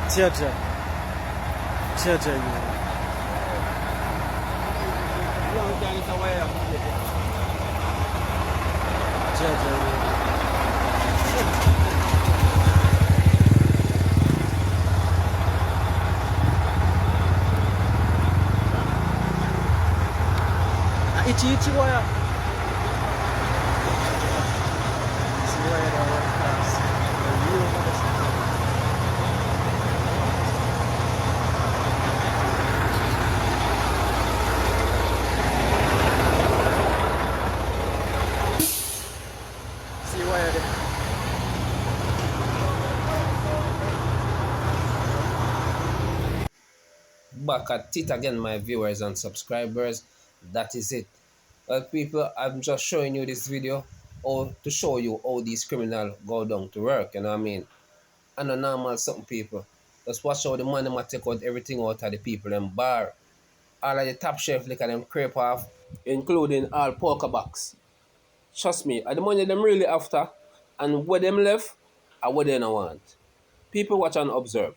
Jaja. Jaja, you. Jaja, you. Ichi wire. See wire that one pass. The real motherfucker. See wire there. Back at it again, my viewers and subscribers. That is it. Well, people, I'm just showing you this video or to show you how these criminals go down to work. You know what I mean? And a normal something, people. Just watch how the money might take out everything out of the people and bar. All of the top shelf liquor them creep off, including all poker box. Trust me, the money them really after, and what them left, are what they don't want. People watch and observe.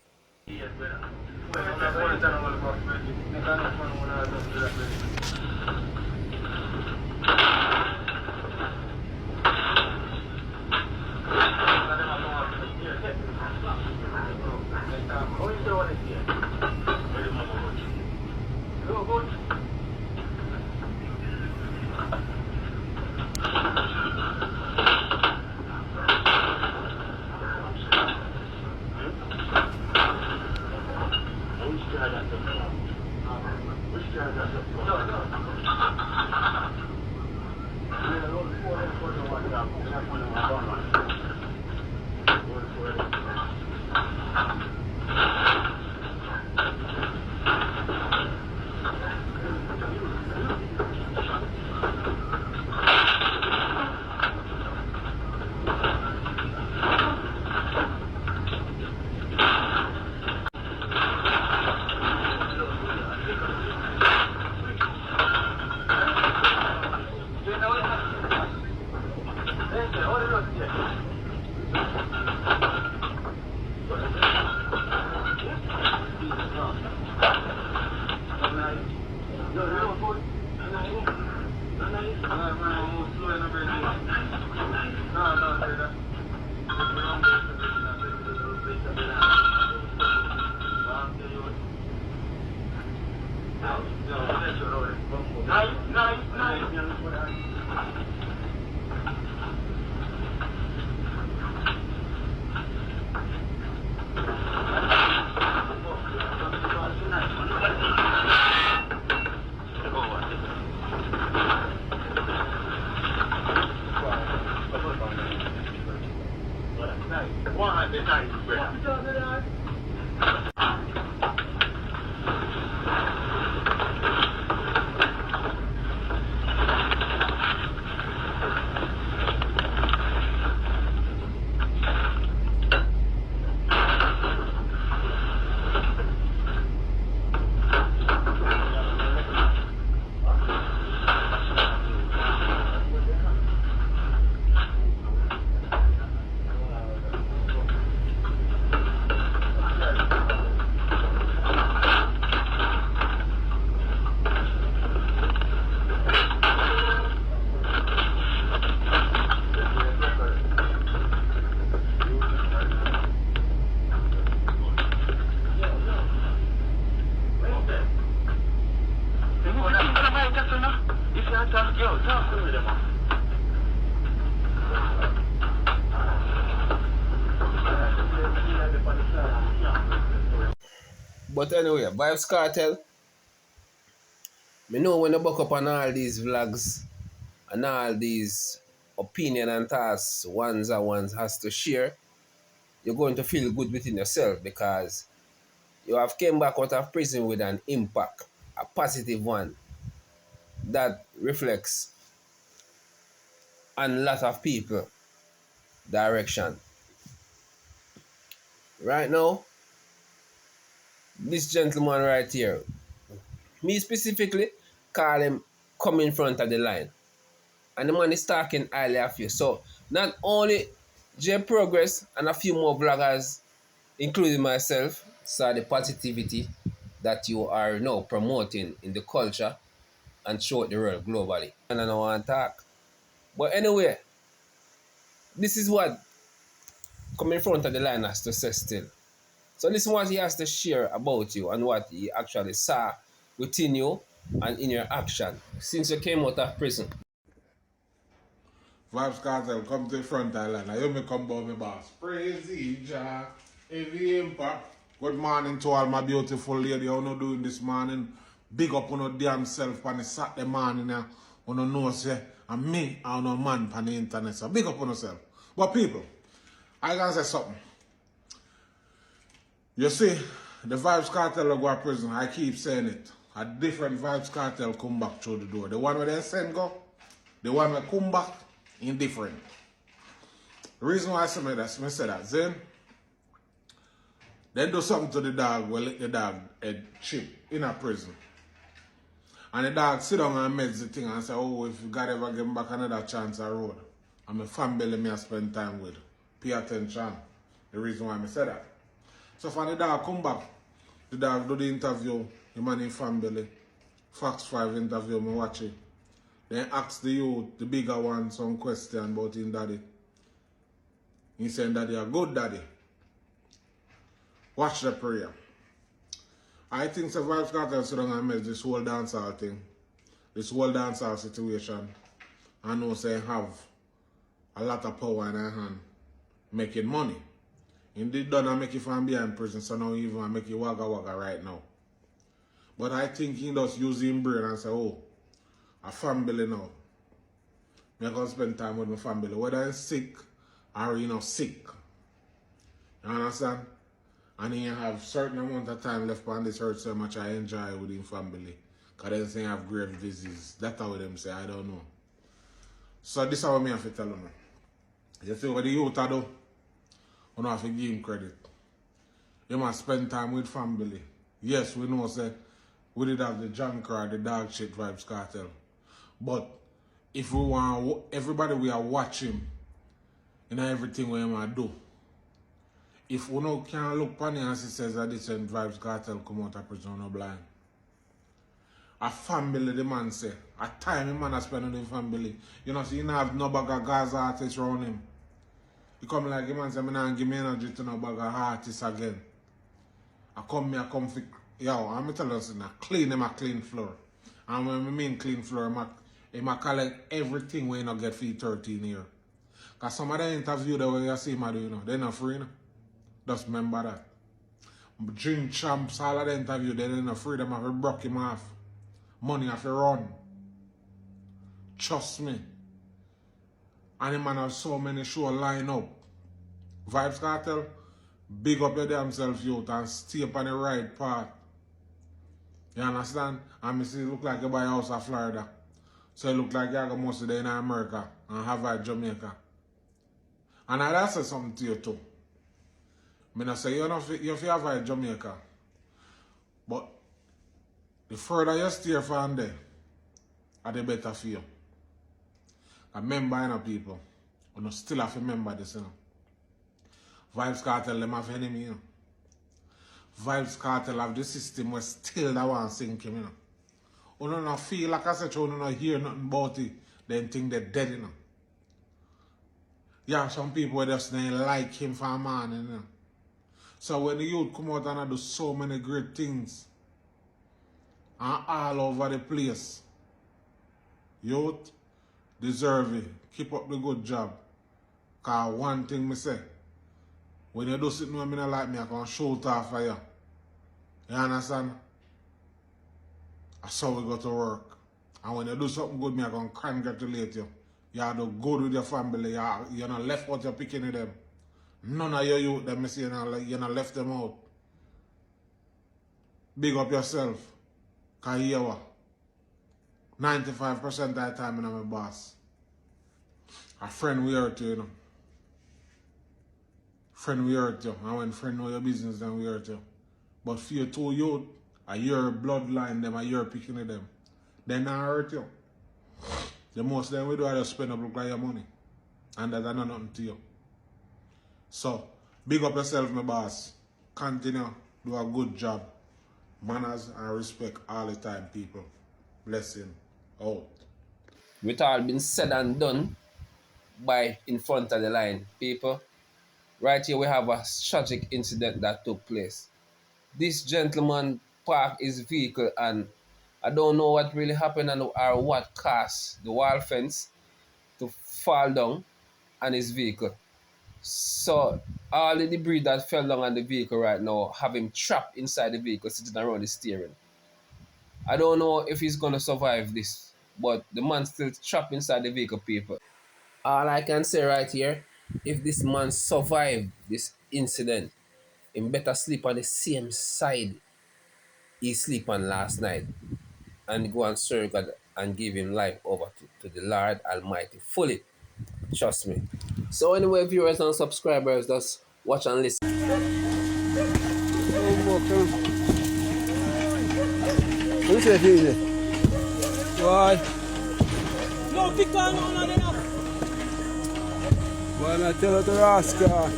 But anyway, Vybz Kartel, me know when you buck up on all these vlogs and all these opinion and thoughts ones and ones has to share, you're going to feel good within yourself because you have came back out of prison with an impact, a positive one that reflects on a lot of people direction. Right now, this gentleman right here, me specifically call him come in front of the line. And the man is talking highly of you. So not only J Progress and a few more bloggers, including myself, saw the positivity that you are now promoting in the culture and show it the world globally. And I don't want to talk. But anyway, this is what come in front of the line has to say still. So this is what he has to share about you and what he actually saw within you and in your action since you came out of prison. Vybz Kartel, come to the front island. I hear me come by my boss. Praise the Jah, heavy impact. Good morning to all my beautiful lady. How you doing this morning? Big up on your damn self on the Saturday morning. You know say, and me and no man on the internet. So big up on yourself. But people, I gotta say something. You see, the Vybz Kartel will go to prison. I keep saying it. A different Vybz Kartel come back through the door. The one where they send go, the one where come back, indifferent. The reason why I say that, then they do something to the dog, well, let the dog head chip in a prison. And the dog sit down and meds the thing and say, oh, if God ever give me back another chance I road, and my family me I spend time with. Pay attention. The reason why I say that. So when the dog come back, the dog do the interview, the man in family, Fox 5 interview, me watch it. Then ask the youth, the bigger one, some question about his daddy. He said daddy a good daddy. Watch the prayer. I think the Vybz Kartel sit down and make this whole dancehall thing, this whole dancehall situation, I know say have a lot of power in their hand, making money. Indeed done and make it from behind prison, so now even make it wagga wagga right now. But I think he just use his brain and say, oh, a family now. I'm going to spend time with my family, whether I'm sick or you know sick. You understand? And he have certain amount of time left on this earth so much I enjoy with his family. Because they say I have grave disease. That's how them say, I don't know. So this is what I have to tell you. You see what the youth are do? You don't have to give him credit. You must spend time with family. Yes, we know say we did have the junk car, the dog shit Vybz Kartel. But if we want everybody we are watching in everything we want to do. If we no can't look funny and she says that this and Vybz Kartel come out of prison no blind. A family the man say. A time the man has spent on the family. You know, so you don't have no bag of Gaza artists around him. He come like the man say, I don't give me energy to no bag of artists again. I come for, yo, I'm telling you, clean him a clean floor. And when I mean clean floor, I collect everything when you not get for 13 years. Because some of the interview that you see him do, you know, they're not free, you know. Just remember that. Dream champs, all of the interview, they're not free, them have to broke him off. Money have to run. Trust me. And the man have so many shows line up. Vybz Kartel, big up your damn self, youth, and stay up on the right path. You understand? And me see you look like you buy a house in Florida. So you look like you go most of the day in America and Hawaii, Jamaica. And I say something to you too. I not say you have Hawaii, Jamaica. But the further you stay from there, the better for you. Remember, you know, people, you know, still have to remember this, you know. Vybz Kartel, them have enemy, you know. Vybz Kartel have the system where still that one sink him, you know. You don't feel like I said, you don't hear nothing about it, then think they're dead, you know. Yeah, some people just don't like him for a man, you know. So when the youth come out and do so many great things, and all over the place, youth deserve it. Keep up the good job. Because one thing me say, when you do something when me not like me, I can shoot off for you. You understand? That's how we go to work. And when you do something good, me I can congratulate you. You are do good with your family. You're not left out your picking with them. None of your youth, them say you're not left them out. Big up yourself. Because you what? 95% of the time I'm a boss. A friend we hurt you, you know. Friend we hurt you. And when friend know your business, then we hurt you. But for your two youth, a your bloodline, them, a your picking of them, then I hurt you. The most them we do is just spend up look like your money. And that's not nothing to you. So, big up yourself, my boss. Continue. Do a good job. Manners and respect all the time, people. Blessing. Out. With all been said and done by in front of the line, people, right here we have a tragic incident that took place. This gentleman parked his vehicle and I don't know what really happened and or what caused the wall fence to fall down on his vehicle. So all the debris that fell down on the vehicle right now have him trapped inside the vehicle sitting around the steering. I don't know if he's gonna survive this, but the man's still trapped inside the vehicle, people. All I can say right here, if this man survived this incident, he better sleep on the same side he sleep on last night and go and serve God and give him life over to the Lord Almighty fully. Trust me. So anyway, viewers and subscribers, just watch and listen. Why? No, Victor, no, enough. Why I tell her to rascal?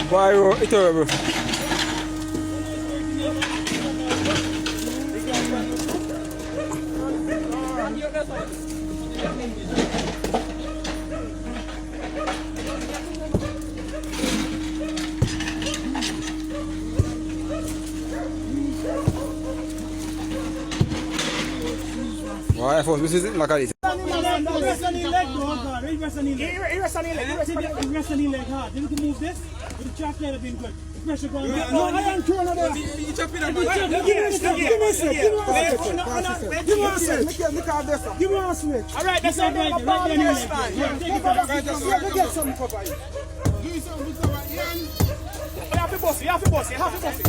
Why it terrible? Why I this is like this. Rest on the leg, God. Rest on the leg. Rest on the leg. Rest on the leg hard. Then we can move this. With the chop there, been good. Pressure going. No, I am trying to do it. You chop it up. Give me a second. Give me a second. Give me a second. Give me a switch. All right, that's all right. Right there, next time. Get something for you. Do something with our hand. You have to boss it. You have to boss it. You have to boss it.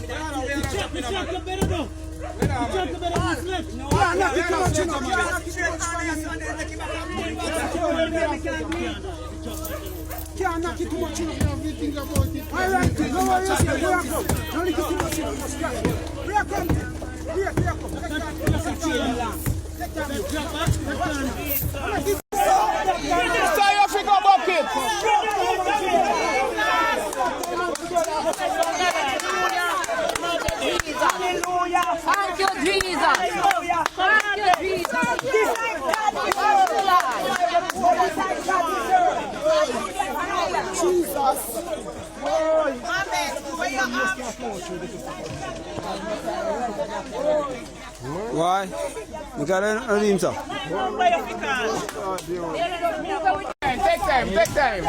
You chop the better though. You chop the better this left. No, not too much. Can't knock it too much. Everything about it. All right, no worries. Here I come. Don't lick it too much. Here I come. Here I come. Say your finger bucket. Hallelujah. Thank you, Jesus. Thank you, Jesus. Jesus. Why? You got a name, sir? Take time.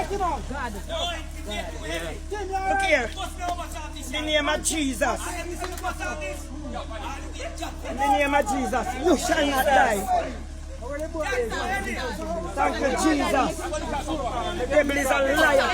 Look here. In the name of Jesus. In the name of Jesus. You shall not die. Thank you, Jesus. The devil is a liar.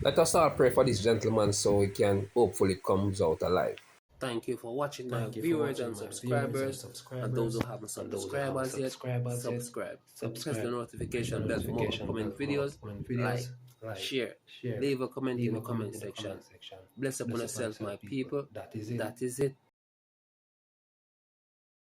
Let us all pray for this gentleman so he can hopefully comes out alive. Thank you for watching my viewers and subscribers, and those who haven't subscribed as yet, subscribe. Press the notification bell for more upcoming videos. Like, share, leave a comment in the comment section. Bless upon yourself, my people. That is it.